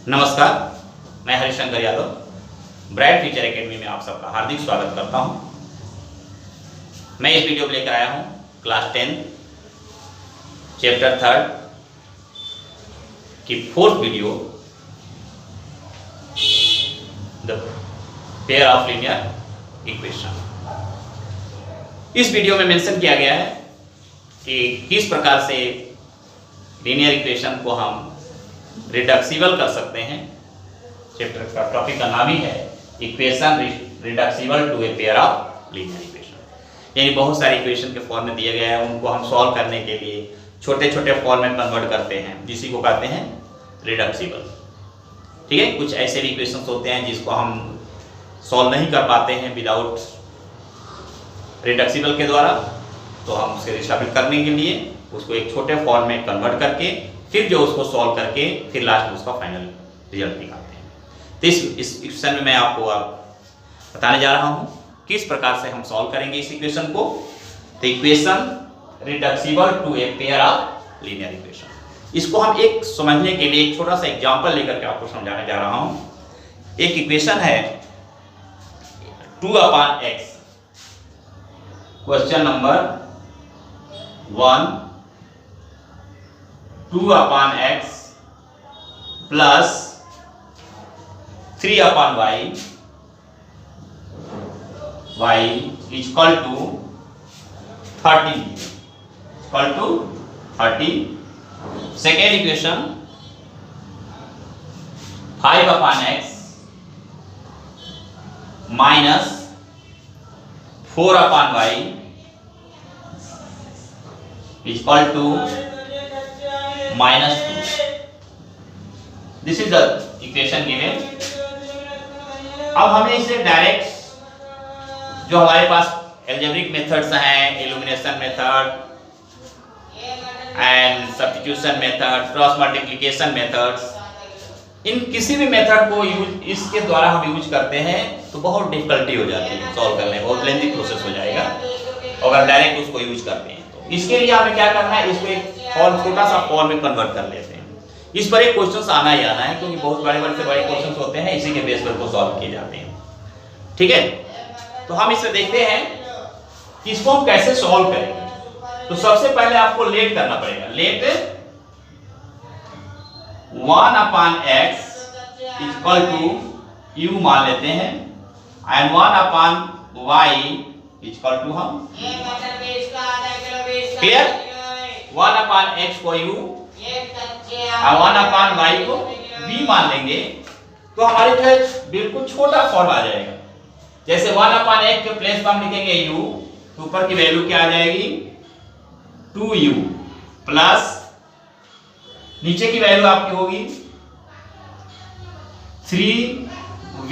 नमस्कार, मैं Harishankar Yadav bright future academy में आप सबका हार्दिक स्वागत करता हूं। मैं इस वीडियो को लेकर आया हूं क्लास 10 चैप्टर 3 की 4th video, the pair of linear equation. इस वीडियो में मेंशन किया गया है कि किस प्रकार से लीनियर इक्वेशन को हम रिडक्सिबल कर सकते हैं। चैप्टर का टॉपिक का नाम ही है equation reducible to a pair of linear equation. यानी बहुत सारे इक्वेशन के फॉर्म में दिए गए हैं, उनको हम सॉल्व करने के लिए छोटे छोटे फॉर्म में कन्वर्ट करते हैं, जिसी को कहते हैं रिडक्सिबल। ठीक है, कुछ ऐसे भी इक्वेशंस होते हैं जिसको हम सॉल्व नहीं कर पाते हैं विदाउट रिडक्सिबल के द्वारा, तो हम उसे रिडक्सिबल करने के लिए उसको एक छोटे फॉर्म में कन्वर्ट करके फिर जो उसको सॉल्व करके फिर लास्ट में उसका फाइनल रिजल्ट निकालते हैं। तो इस इक्वेशन में मैं आपको बताने जा रहा हूं किस प्रकार से हम सॉल्व करेंगे इस इक्वेशन को। तो equation reducible to a pair of linear equation, इसको हम एक समझने के लिए एक छोटा सा एग्जांपल लेकर के आपको समझाने जा रहा हूं। एक इक्वेशन है 2/x, question number 1, 2/x plus 3/y equal to 13 equal to 30। Second equation 5/x minus 4/y equal to -2। This is the equation given. अब हमें इसे डायरेक्ट जो हमारे पास एल्जेब्रिक मेथड्स हैं, elimination method and substitution method, cross multiplication methods, इन किसी भी मेथड को इसके द्वारा हम यूज करते हैं तो बहुत डिफिकल्टी हो जाती है सॉल्व करने में, बहुत लेंथी प्रोसेस हो जाएगा अगर डायरेक्ट उसको यूज करते हैं। तो इसके लिए हमें क्या करना है, इसको एक फॉर्म, छोटा सा फॉर्म में कन्वर्ट कर लेते हैं। इस पर एक क्वेश्चन आना ही आना है, क्योंकि बहुत बड़े से बड़े क्वेश्चन होते हैं, इसी के बेस पर को सॉल्व किए जाते हैं। ठीक है, तो हम इसे देखते हैं कि इसको हम कैसे सॉल्व करेंगे। तो सबसे पहले आपको लेट करना पड़ेगा। Late 1/x equal to u मान लेते हैं एंड 1/y इक्वल टू हम क्लियर 1/x को u और 1/y को v मान लेंगे तो हमारे जो है बिल्कुल छोटा फॉर्म आ जाएगा। जैसे 1/x के प्लेस पर हम लिखेंगे u, तो ऊपर की वैल्यू क्या आ जाएगी 2u प्लस नीचे की वैल्यू आपकी होगी 3v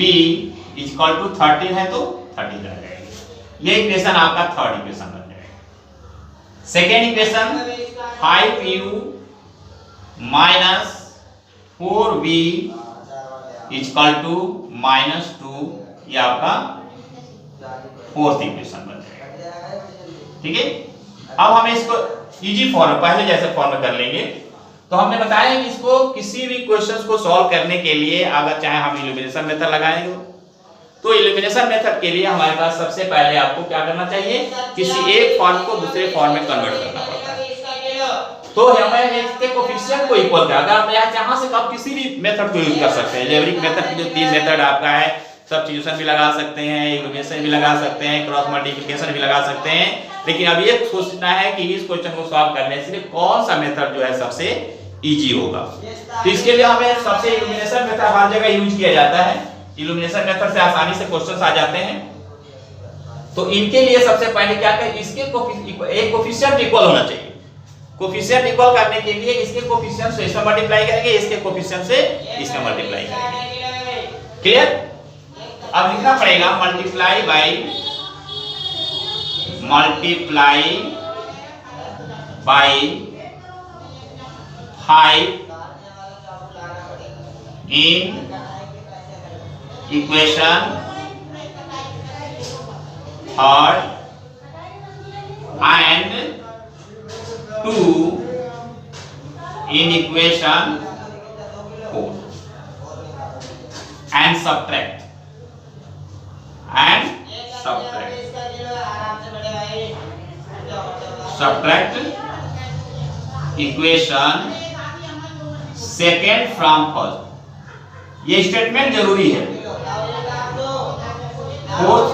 इक्वल टू 13 है तो 13 आ जाएगी। ये इक्वेशन आपका थर्ड इक्वेशन बन जाएगा। Second equation 5u minus 4v equal to -2, ये आपका फोर्थ इक्वेशन बन जाएगा। ठीक है, अब हमें इसको इजी फॉर्म पहले जैसे फॉर्म में कर लेंगे। तो हमने बताया कि इसको किसी भी क्वेश्चंस को सॉल्व करने के लिए अगर चाहे हम इल्यूमिनेशन मेथड लगाएंगे, तो इल्यूमिनेशन मेथड के लिए हमारे पास सबसे पहले आपको क्या करना चाहिए, किसी एक फॉर्म को दूसरे फॉर्म में कन्वर्ट करना पड़ता है। तो हमें इसके कोफिशिएंट को इक्वल कर, अगर आप यहां से आप किसी भी मेथड को यूज कर सकते हैं। एल्जेब्रिक मेथड की जो 3 मेथड आपका है, सब्स्टिट्यूशन भी लगा सकते हैं, इल्यूमिनेशन भी लगा सकते हैं, क्रॉस मल्टीप्लिकेशन भी लगा सकते हैं। लेकिन अब ये सोचना है कि इस क्वेश्चन को सॉल्व करने से कौन सा मेथड जो है सबसे इजी होगा। तो इसके लिए हमें सबसे इल्यूमिनेशन मेथड हर जगह यूज किया जाता है। इल्यूमिनेशन मेथड से आसानी से क्वेश्चंस आ जाते हैं। तो इनके लिए सबसे पहले क्या करें, इसके एक कोफिशिएंट इक्वल होना चाहिए। कोफिशिएंट इक्वल करने के लिए इसके कोफिशिएंट से इसमें मल्टीप्लाई करेंगे, इसके कोफिशिएंट से इसमें मल्टीप्लाई करेंगे। क्लियर? अब लिखना पड़ेगा multiply by 5 in equation third and 2 in equation 4। and subtract equation second from first. ये स्टेटमेंट जरूरी है। फोर्थ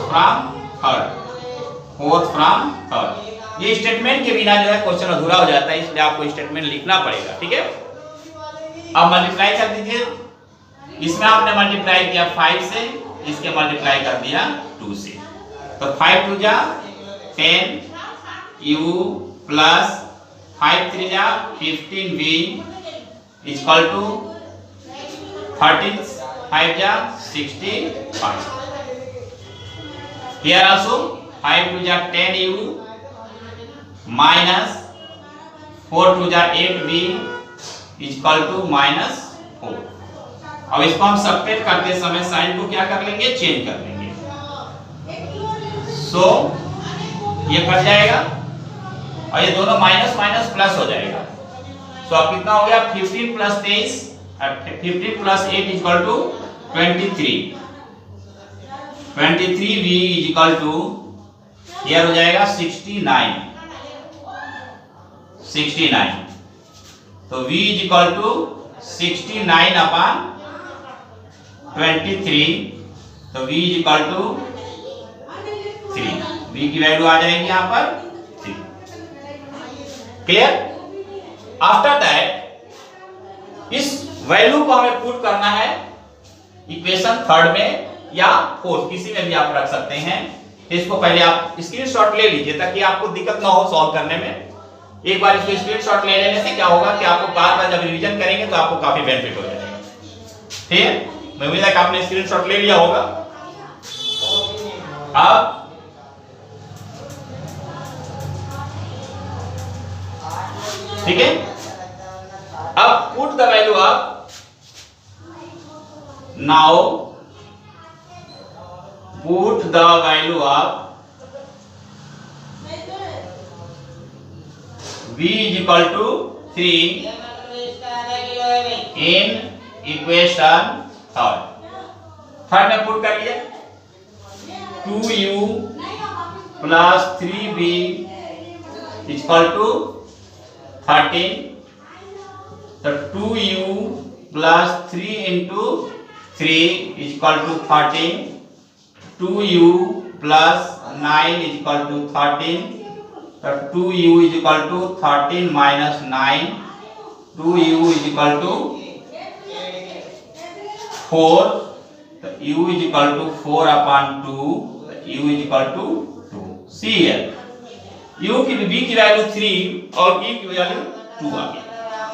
फ्रॉम थर्ड, ये स्टेटमेंट के बिना जो है क्वेश्चन अधूरा हो जाता है, इसलिए आपको स्टेटमेंट लिखना पड़ेगा। ठीक है, अब मल्टीप्लाई कर दीजिए। इसमें आपने मल्टीप्लाई किया 5 से, इसके मल्टीप्लाई कर दिया 2 से, तो 5 2 जा 10 u प्लस 5 3 जा 15 v इक्वल टू 13 5 जा 65। Here also 5 2 जा 10 u माइनस 4 2 जा 8 v इक्वल टू -4। अब इसको हम सब्ट्रैक्ट करते समय साइन को क्या कर लेंगे, चेंज कर लेंगे। सो ये कट जाएगा और ये दोनों माइनस माइनस प्लस हो जाएगा। सो अब कितना हो गया, 15 plus 23 15 plus 8 equal to 23 v equal to here हो जाएगा 69। तो v इक्वल टू 69 अपॉन 23, तो v इक्वल टू 3, v की वैल्यू आ जाएगी यहां पर 3। क्लियर? आफ्टर दैट इस वैल्यू को हमें पुट करना है इक्वेशन थर्ड में या फोर्थ, किसी में भी आप रख सकते हैं। इसको पहले आप स्क्रीनशॉट ले लीजिए ताकि आपको दिक्कत ना हो सॉल्व करने में। एक बार इसको स्क्रीनशॉट ले लेने से क्या होगा कि आपको बार बार जब रिवीजन करेंगे तो आपको काफी बेनिफिट हो जाएगा। ठीक है, मैं उम्मीद है कि आपने स्क्रीनशॉट ले लिया होगा। अब ठीक है, अब put the value of, now put the value of v equal to 3 in equation third में पुट करिए। 2u plus 3v equal to 13, तो 2u plus 3 into 3 equal to 13, 2u plus 9 equal to 13, तो 2u equal to 13 minus 9, 2u equal to 4, तो u equal to 4 upon 2, u equal to 2। सी है u की v की value 3 और e की value 2 आ गई।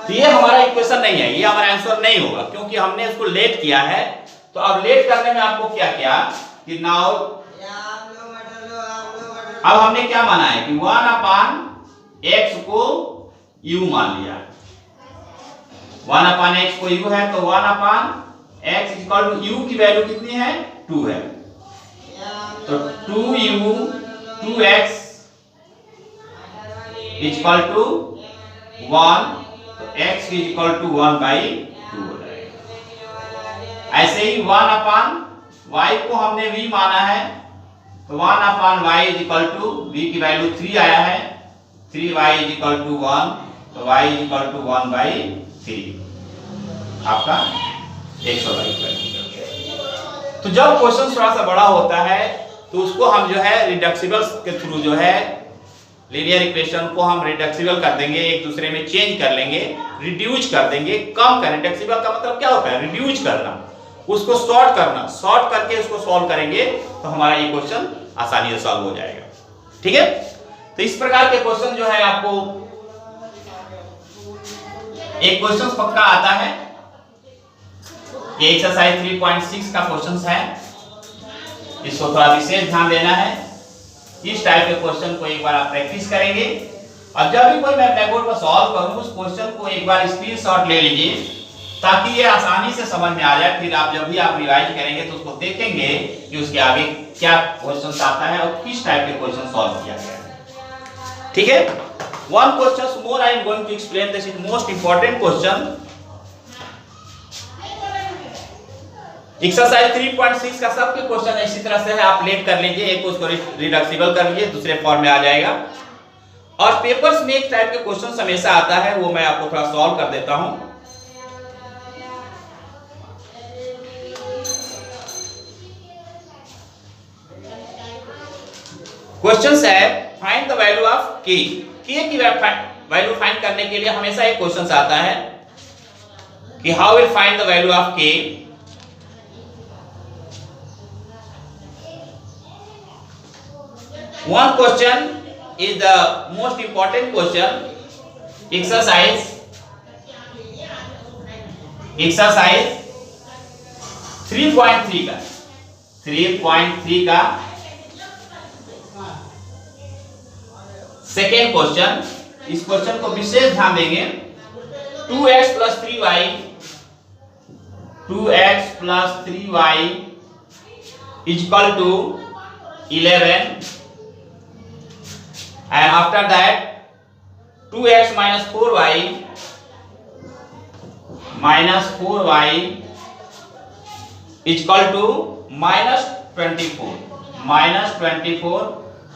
तो ये हमारा इक्वेशन नहीं है, ये हमारा आंसर नहीं होगा क्योंकि हमने इसको लेट किया है। तो अब लेट करने में आपको क्या किया कि नाउ अब हमने क्या माना है कि 1 अपान x को u मान लिया। 1 अपान x को u है तो 1 अपान x इक्वल टू u की वैल्यू कितनी है, 2 है, तो 2u 2x इक्वल टू 1, तो x इक्वल टू 1/2 हो जाएगा। ऐसे ही 1 अपान y को हमने v माना है, तो 1 अपान y इक्वल टू v की वैल्यू 3 आया है, 3y इक्वल टू 1, तो y इक्वल टू 1/3 आपका 100/2। तो जब क्वेश्चन थोड़ा सा बड़ा होता है तो उसको हम जो है रिडक्सिबल के थ्रू जो है लीनियर इक्वेशन को हम रिडक्सिबल कर देंगे, एक दूसरे में चेंज कर लेंगे, रिड्यूस कर देंगे, कम कर। रिडक्सिबल का मतलब क्या होता है, रिड्यूस करना, उसको शॉर्ट करना, शॉर्ट करके उसको सॉल्व करेंगे तो हमारा ये क्वेश्चन आसानी से सॉल्व हो जाएगा। ठीक है, तो इस प्रकार के क्वेश्चन जो है आपको एक क्वेश्चन पक्का आता है। ये एक्सरसाइज 3.6 का क्वेश्चन है, इसको थोड़ा विशेष ध्यान देना है। इस टाइप के क्वेश्चन को एक बार आप प्रैक्टिस करेंगे और जब भी कोई मैं ब्लैक बोर्ड पर सॉल्व करूं उस क्वेश्चन को एक बार स्क्रीनशॉट ले लीजिए ताकि ये आसानी से समझ में आ जाए। फिर आप जब भी आप रिवाइज करेंगे तो उसको देखेंगे कि उसके आगे क्या क्वेश्चन आता है और किस टाइप के क्वेश्चन सॉल्व किया गया है। ठीक है, one question more I am going to explain, this is most important question. Exercise 3.6 का सबके क्वेश्चन इसी तरह से है, आप लेट कर लीजिए, एक उसको रिडक्सिबल कर लीजिए, दूसरे फॉर्म में आ जाएगा। और पेपर्स में एक टाइप के क्वेश्चन हमेशा आता है, वो मैं आपको थोड़ा सॉल्व कर देता हूं। क्वेश्चन है फाइंड द वैल्यू ऑफ के की वैल्यू फाइंड करने के लिए हमेशा एक क्वेश्चन आता है कि how will find the value of के। One question is the most important question. Exercise 3.3 का सेकेंड क्वेश्चन। इस क्वेश्चन को विशेष ध्यान देंगे। 2x plus 3y is equal to 11, and after that 2x minus 4y is equal to minus 24.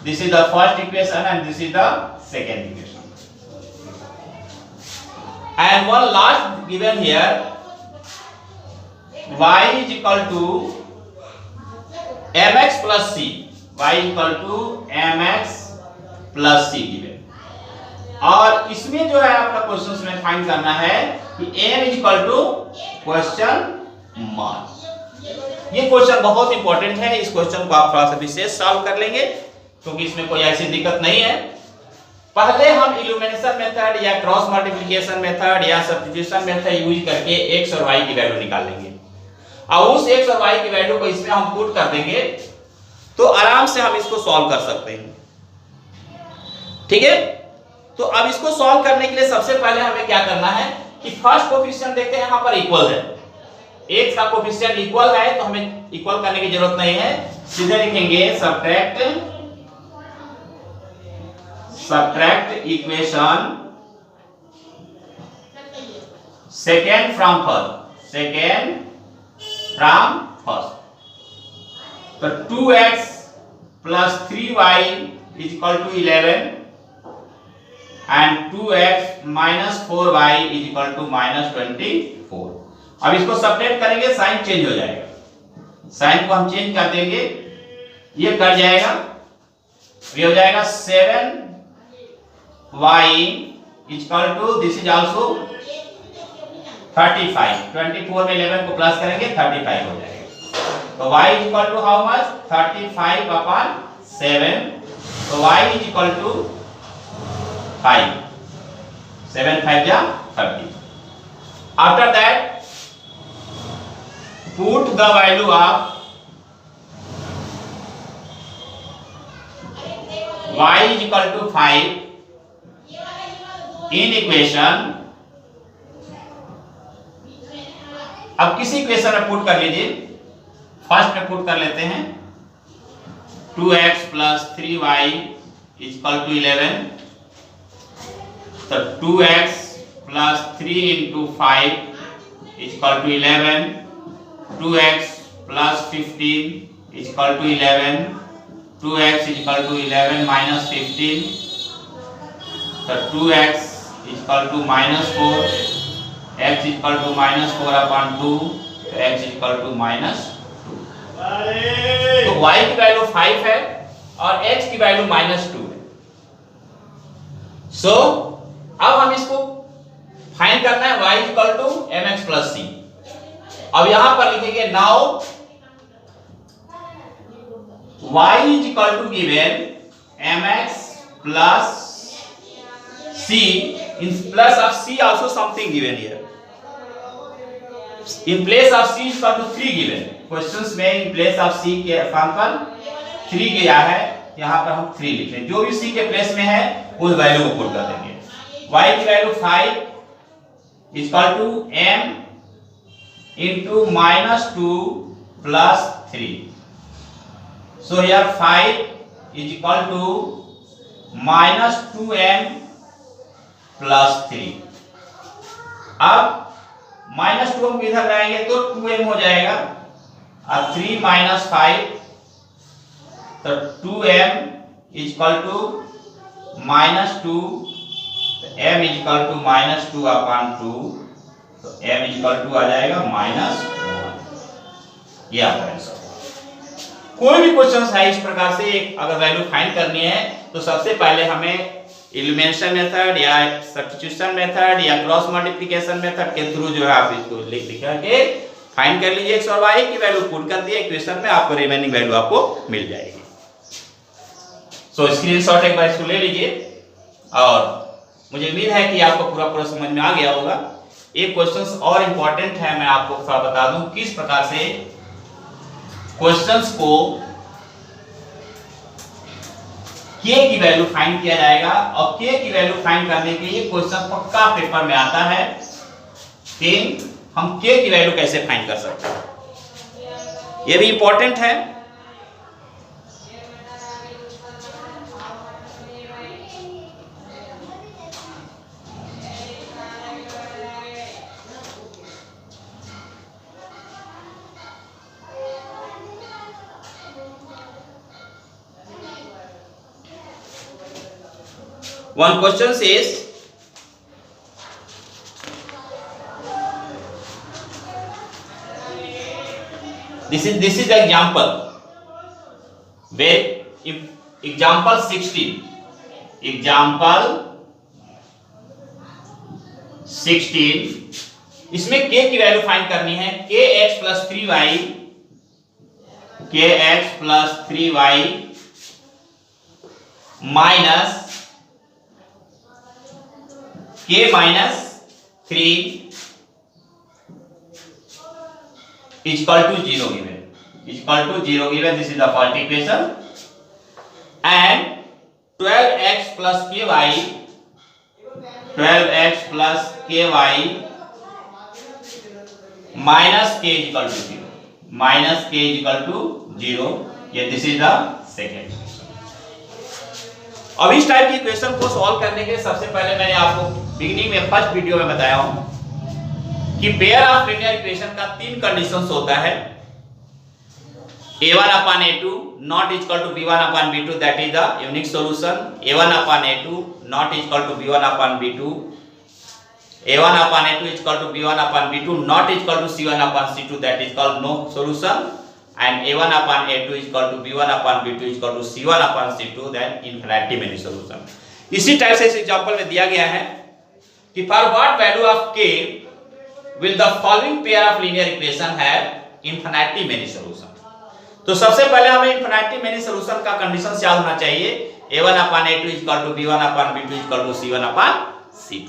This is the first equation and this is the second equation. And one last given here, y is equal to mx plus c. Y is equal to mx plus C given. और इसमें जो है आपका question में find करना है कि m is equal to question mark. ये क्वेश्चन बहुत इंपॉर्टेंट है, इस क्वेश्चन को आप थोड़ा सा विशेष सॉल्व कर लेंगे क्योंकि इसमें कोई ऐसी दिक्कत नहीं है। पहले हम इल्यूमिनेशन मेथड या क्रॉस मल्टीप्लिकेशन मेथड या सब्स्टिट्यूशन मेथड यूज करके x और y की वैल्यू निकाल लेंगे, और उस x और y की वैल्यू को इसमें हम पुट कर देंगे तो आराम से हम इसको सॉल्व कर सकते हैं। ठीक है, तो अब इसको सॉल्व करने के लिए सबसे पहले हमें क्या करना है कि फर्स्ट कोफिशिएंट देखते हैं, यहां पर इक्वल है, x का कोफिशिएंट इक्वल है तो हमें इक्वल करने की जरूरत नहीं है, सीधे लिखेंगे subtract equation second from first. तो 2x plus 3y is equal to 11 and 2x minus 4y is equal to minus 24। अब इसको सब्ट्रैक्ट करेंगे, साइन चेंज हो जाएगा, साइन को हम चेंज कर देंगे, ये कट जाएगा, ये हो जाएगा 7y is equal to this is also 35। 24 में 11 को प्लस करेंगे 35 हो जाएगा, तो y is equal to how much 35 upon 7, तो y is equal to 5, 7 5 जा 30। After that put the value of y is equal to 5 in equation। अब किसी इक्वेशन में पुट कर लीजिए, फर्स्ट में पुट कर लेते हैं 2x plus 3y is equal to 11, तो 2x plus 3 into 5 is equal to 11, 2x plus 15 is equal to 11, 2x is equal to 11 minus 15, so 2x is equal to minus 4, x is equal to minus 4 upon 2, so x is equal to minus 2। तो y की value 5 है और x की value minus 2 है। सो अब हम इसको find करना है, y is equal to mx plus c। अब यहां पर लिखेंगे now y is equal to given mx plus c, in place of c also something given here, in place of c is equal to 3 given, questions में in place of c के स्थान पर 3 गया है, यहां पर हम 3 लिख लें, जो भी c के प्लेस में है उस वैल्यू को पुट कर देंगे। y की value 5 is equal to m into minus 2 plus 3, so here 5 is equal to minus 2m plus 3। अब minus 2 हम इधर लाएंगे तो 2m हो जाएगा, और 3 माइनस 5 तो 2m इज इक्वल टू -2, तो m is equal to -2 upon 2, तो m इज इक्वल टू आ जाएगा -1। ये आपका आंसर। कोई भी क्वेश्चन है इस प्रकार से अगर वैल्यू फाइंड करनी है तो सबसे पहले हमें एलिमिनेशन मेथड या सब्स्टिट्यूशन मेथड या क्रॉस मल्टीप्लिकेशन मेथड के थ्रू जो है आप इसको लिख के फाइंड कर लीजिए x और y की वैल्यू पुट कर दिए इक्वेशन में, आपको रिमेनिंग वैल्यू आपको मिल जाएगी। सो स्क्रीनशॉट एक बार इसको ले लीजिए और मुझे उम्मीद है कि आपको पूरा समझ में आ गया होगा। एक क्वेश्चन और इंपॉर्टेंट है, मैं आपको थोड़ा बता दूं किस प्रकार से क्वेश्चंस को k की वैल्यू फाइंड किया जाएगा और k की वैल्यू फाइंड करने के लिए क्वेश्चन पक्का पेपर में आता है कि हम k की वैल्यू कैसे फाइंड कर सकते हैं, ये भी इंपॉर्टेंट है। One question says this is the example where if example 16 इसमें k की वैल्यू फाइंड करनी है। kx plus 3y minus k minus 3 is equal to 0 given. This is the fault equation. And 12x plus ky minus k is equal to 0. Yeah, this is the second. अब इस type की equation को solve करने के लिए सबसे पहले मैंने आपको बिगिनिंग में फर्स्ट वीडियो में बताया हूं कि पेयर ऑफ लीनियर इक्वेशन का 3 कंडीशंस होता है। a1 upon a2 not equal to b1 upon b2, that is the unique solution. a1 upon a2 not equal to b1 upon b2, a1 upon a2 is equal to b1 upon b2 not equal to c1 upon c2, that is called no solution. And a1 upon a2 is equal to b1 upon b2 is equal to c1 upon c2, then infinitely many solution. इसी type से इस example में दिया गया है कि for what value of k will the following pair of linear equation have infinitely many solution. तो सबसे पहले हमें infinitely many solution का कंडीशन याद होना चाहिए। a1 upon a2 is equal to b1 upon b2 is equal to c1 upon c2,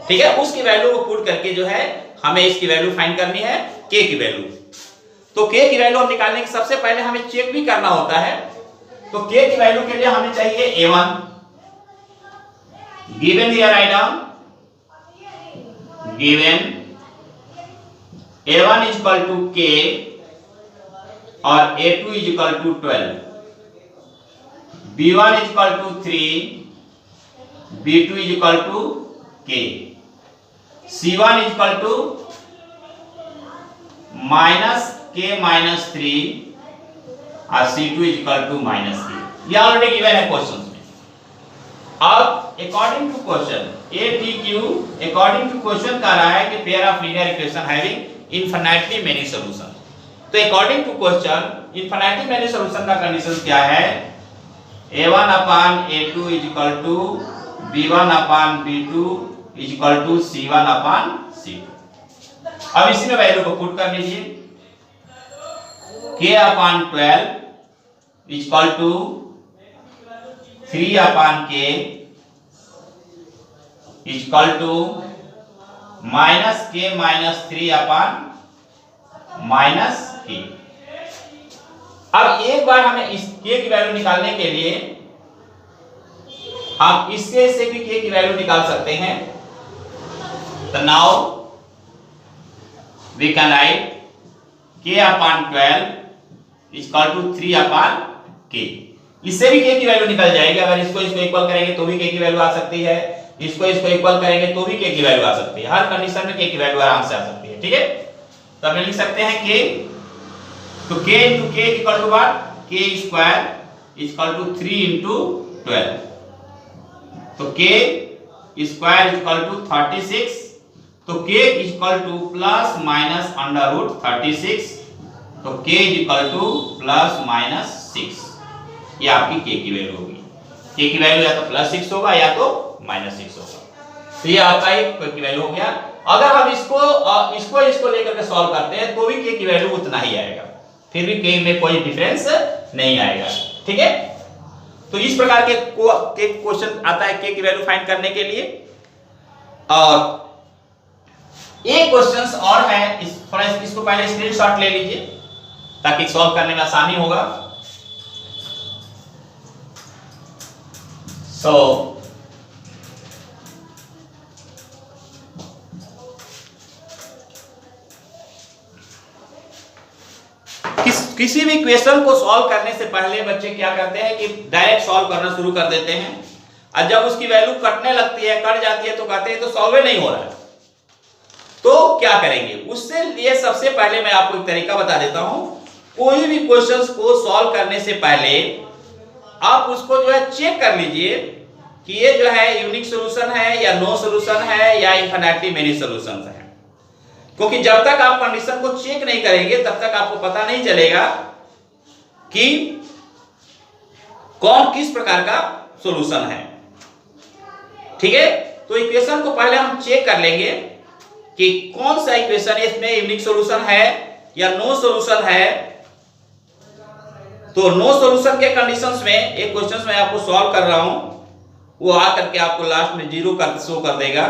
ठीक है। उसकी वैल्यू को पुट करके जो है हमें इसकी वैल्यू फाइंड करनी है k की वैल्यू। तो k की वैल्यू हम निकालने के सबसे पहले हमें चेक भी करना होता है। तो k की वैल्यू के लिए हमें चाहिए a1 given here write down given a1 is equal to k और a2 is equal to 12, b1 is equal to 3, b2 is equal to k, c1 is equal to minus k minus 3 और c2 is equal to minus k। ये already given है question में। अब according to question ATQ according to question कह रहा है कि pair of linear equation having infinitely many solution. तो according to question infinitely many solution का कंडीशन क्या है? a1 upon a2 is equal to b1 upon b2 is equal to c1 upon c2। अब इसी में वैल्यू को put कर लीजिए। k upon 12 is equal to 3 upon k is equal to minus k minus 3 upon minus k। अब एक बार हमें इस k की वैल्यू निकालने के लिए हम इसके से भी k की वैल्यू निकाल सकते हैं। तो now we can write k upon 12 is equal to 3 upon k। इससे भी k की वैल्यू निकल जाएगी। अगर इसको इक्वल करेंगे तो भी k की वैल्यू आ सकती है, इसको इक्वल करेंगे तो भी k की वैल्यू आ सकती है। हर कंडीशन में k की वैल्यू आराम से आ सकती है, ठीक है। तो अब लिख सकते हैं k तो k into k equal to what, k square equal to 3 into 12, तो k स्क्वायर इक्वल टू 36, तो k equal to plus minus under root 36, तो k equal to plus minus 6, ये आपकी k की वैल्यू होगी। k की value या तो प्लस 6 होगा या तो माइनस 6 होगा, तो ये आपका एक k की वैल्यू हो गया। अगर हम इसको लेकर के सॉल्व करते हैं तो भी k की वैल्यू उतना ही आएगा, फिर भी k में कोई डिफरेंस नहीं आएगा, ठीक है। तो इस प्रकार के क्वेश्चन आता है k की वैल्यू फाइंड करने के लिए। और एक क्वेश्चंस और है, इसको पहले स्क्रीनशॉट ले लीजिए ताकि सॉल्व करने में आसानी होगा। किसी भी क्वेश्चन को सॉल्व करने से पहले बच्चे क्या करते हैं कि डायरेक्ट सॉल्व करना शुरू कर देते हैं, और जब उसकी वैल्यू कटने लगती है, कट जाती है, तो कहते हैं तो सॉल्व ही नहीं हो रहा है। तो क्या करेंगे, उससे लिए सबसे पहले मैं आपको एक तरीका बता देता हूं। कोई भी क्वेश्चंस को सॉल्व करने से पहले आप उसको जो है चेक कर लीजिए कि ये जो है यूनिक सॉल्यूशन है या नो सॉल्यूशन है या इनफिनिटली मेनी सॉल्यूशंस है। क्योंकि जब तक आप कंडीशन को चेक नहीं करेंगे तब तक आपको पता नहीं चलेगा कि कौन किस प्रकार का सॉल्यूशन है, ठीक है। तो इक्वेशन को पहले हम चेक कर लेंगे कि कौन सा इक्वेशन इसमें यूनिक सॉल्यूशन है या नो सॉल्यूशन है। तो नो सॉल्यूशन के कंडीशंस में एक क्वेश्चन मैं आपको सॉल्व कर रहा हूं, वो आ करके आपको लास्ट में 0 कर शो कर देगा।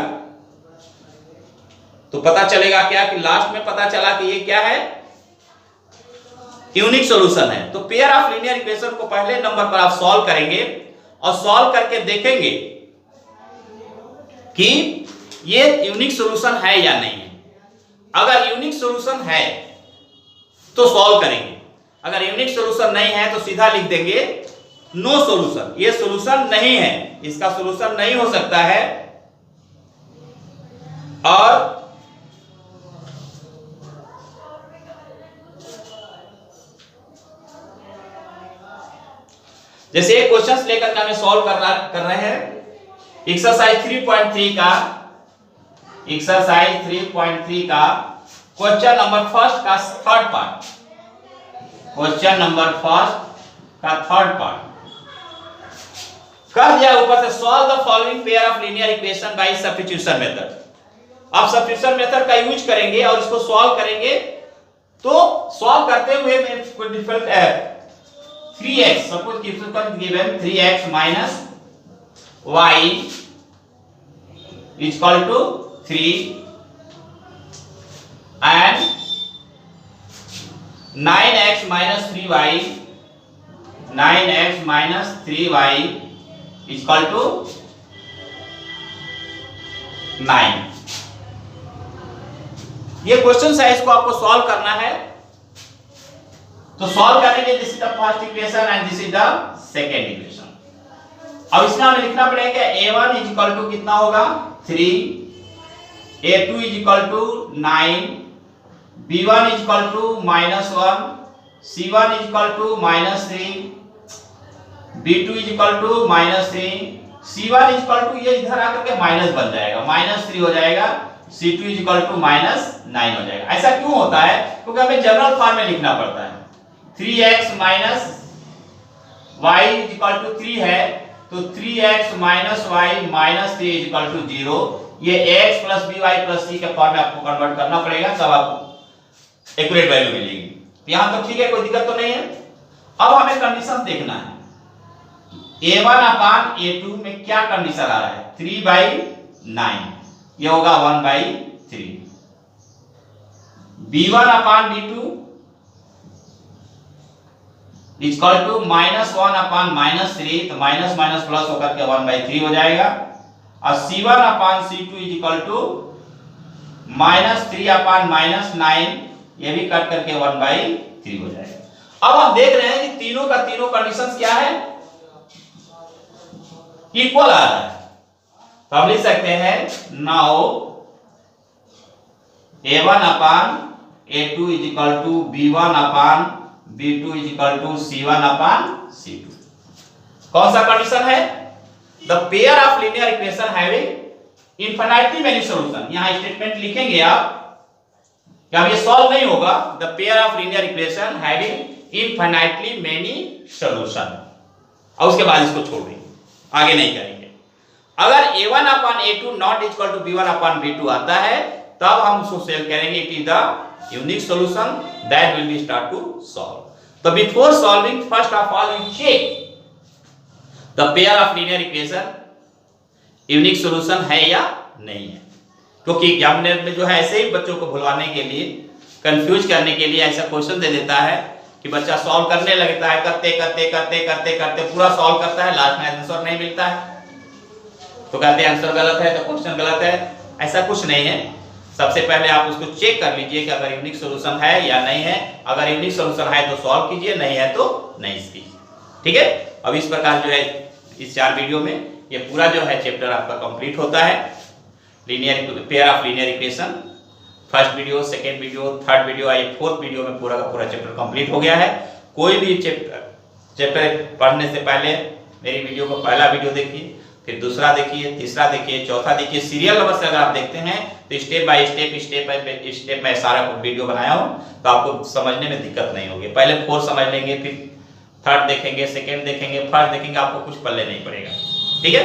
तो पता चलेगा क्या कि लास्ट में पता चला कि ये क्या है, यूनिक सॉल्यूशन है। तो पेयर ऑफ लीनियर इक्वेशन को पहले नंबर पर आप सॉल्व करेंगे और सॉल्व करके देखेंगे कि ये यूनिक सॉल्यूशन है या नहीं है। अगर यूनिक सॉल्यूशन है तो सॉल्व करेंगे, अगर यूनिक सॉल्यूशन नहीं है तो सीधा लिख देंगे नो सॉल्यूशन, ये सॉल्यूशन नहीं है, इसका सॉल्यूशन नहीं हो सकता है। और जैसे एक क्वेश्चंस लेकर के हमें सॉल्व कर रहे हैं एक्सरसाइज 3.3 का, एक्सरसाइज 3.3 का क्वेश्चन नंबर फर्स्ट का third part, question number first का थर्ड पार्ट कर दिया ऊपर से, solve the following pair of linear equation by substitution method. आप सब्स्टिट्यूशन मेथड का यूज करेंगे और इसको सॉल्व करेंगे। तो सॉल्व करते हुए मैं different 3x, suppose given 3x minus y is equal to 3 and 9x minus 3y, 9x minus 3y is equal to 9। ये क्वेश्चन है, इसको आपको सॉल्व करना है। तो सॉल्व करने के लिए this is the first equation and this is the second equation. अब इसमें हमें लिखना पड़ेगा a1 इज इक्वल टू कितना होगा 3, a2 is equal to 9, b1 is equal to -1, c1 is equal to -3, b2 is equal to -3, c1 is equal to, ये इधर आकर के माइनस बन जाएगा, -3 हो जाएगा, c2 इज इक्वल टू -9 हो जाएगा। ऐसा क्यों होता है, क्योंकि हमें जनरल फॉर्म में लिखना पड़ता है। 3x minus y is equal to 3 है, तो 3x minus y minus 3 is equal to 0। ये x plus by plus c के फॉर्म में आपको कन्वर्ट करना पड़ेगा, तब आपको एक्यूरेट वैल्यू मिलेगी। यहां तक ठीक है, कोई दिक्कत तो नहीं है। अब हमें कंडीशन देखना है, a1 अपान a2 में क्या कंडीशन आ रहा है, 3/9, ये होगा 1/3। b1 upon b2 equal to -1 अपान -3, तो माइनस माइनस प्लस होकर के 1/3 हो जाएगा। और c1 upon c2 is equal to -3 upon -9, ये भी कट करके 1/3 हो जाएगा। अब हम देख रहे हैं कि तीनों का तीनों कंडीशंस क्या है, इक्वल आ रहा है। तो हम लिख सकते हैं now a1 upon a2 is equal to b1 upon B2 is equal to C1 upon C2। कौन सा कंडीशन है? The pair of linear equation having infinitely many solution. यहां स्टेटमेंट लिखेंगे आप कि अब ये सॉल्व नहीं होगा। The pair of linear equation having infinitely many solution, और उसके बाद इसको छोड़ देंगे, आगे नहीं करेंगे। अगर A1 upon A2 not equal to B1 upon B2 आता है, तब हम उसको सेल करेंगे it is the unique solution that will be start to solve. तो before solving first of all you check the pair of linear equation unique solution है या नहीं है, क्योंकि एग्जामिनर में जो है ऐसे ही बच्चों को भुलवाने के लिए, कंफ्यूज करने के लिए ऐसा क्वेश्चन दे देता है कि बच्चा सॉल्व करने लगता है, करते करते करते करते करते पूरा सॉल्व करता है, लास्ट में आंसर नहीं मिलता है, तो कहते हैं आंसर गलत है, तो क्वेश्चन गलत है। ऐसा कुछ नहीं है। सबसे पहले आप उसको चेक कर लीजिए कि अगर यूनिक सॉल्यूशन है या नहीं है। अगर यूनिक सॉल्यूशन है तो सॉल्व कीजिए, नहीं है तो नहीं कीजिए। ठीक है। अब इस प्रकार जो है इस 4 वीडियो में ये पूरा जो है चैप्टर आपका कंप्लीट होता है। Linear pair of linear equation first video, second video, third video, ये फोर्थ वीडियो में पूरा का पूरा चैप्टर कंप्लीट हो गया है। कोई भी चैप्टर पढ़ने से पहले मेरी वीडियो को पहला वीडियो देखिए, फिर दूसरा देखिए, तीसरा देखिए, चौथा देखिए। सीरियल नंबर से अगर आप देखते हैं तो स्टेप बाय स्टेप मैं सारा वीडियो बनाया हूं, तो आपको समझने में दिक्कत नहीं होगी। पहले 4 समझ लेंगे, फिर थर्ड देखेंगे, सेकंड देखेंगे, फर्स्ट देखेंगे, आपको कुछ पल्ले नहीं पड़ेगा। ठीक है।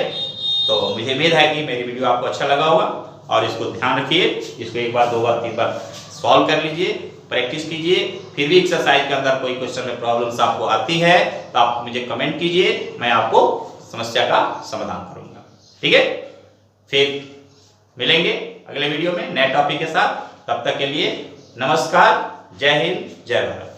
तो मुझे उम्मीद है कि मेरी वीडियो आपको अच्छा लगा होगा, और इसको ध्यान रखिए, इसको 1 बार 2 बार 3 बार सॉल्व कर लीजिए, प्रैक्टिस कीजिए। फिर भी एक्सरसाइज के अंदर कोई क्वेश्चन में प्रॉब्लम्स आपको आती है तो आप मुझे कमेंट कीजिए, मैं आपको समस्या का समाधान करूंगा। ठीक है। फिर मिलेंगे अगले वीडियो में नए टॉपिक के साथ। तब तक के लिए नमस्कार, जय हिंद, जय भारत।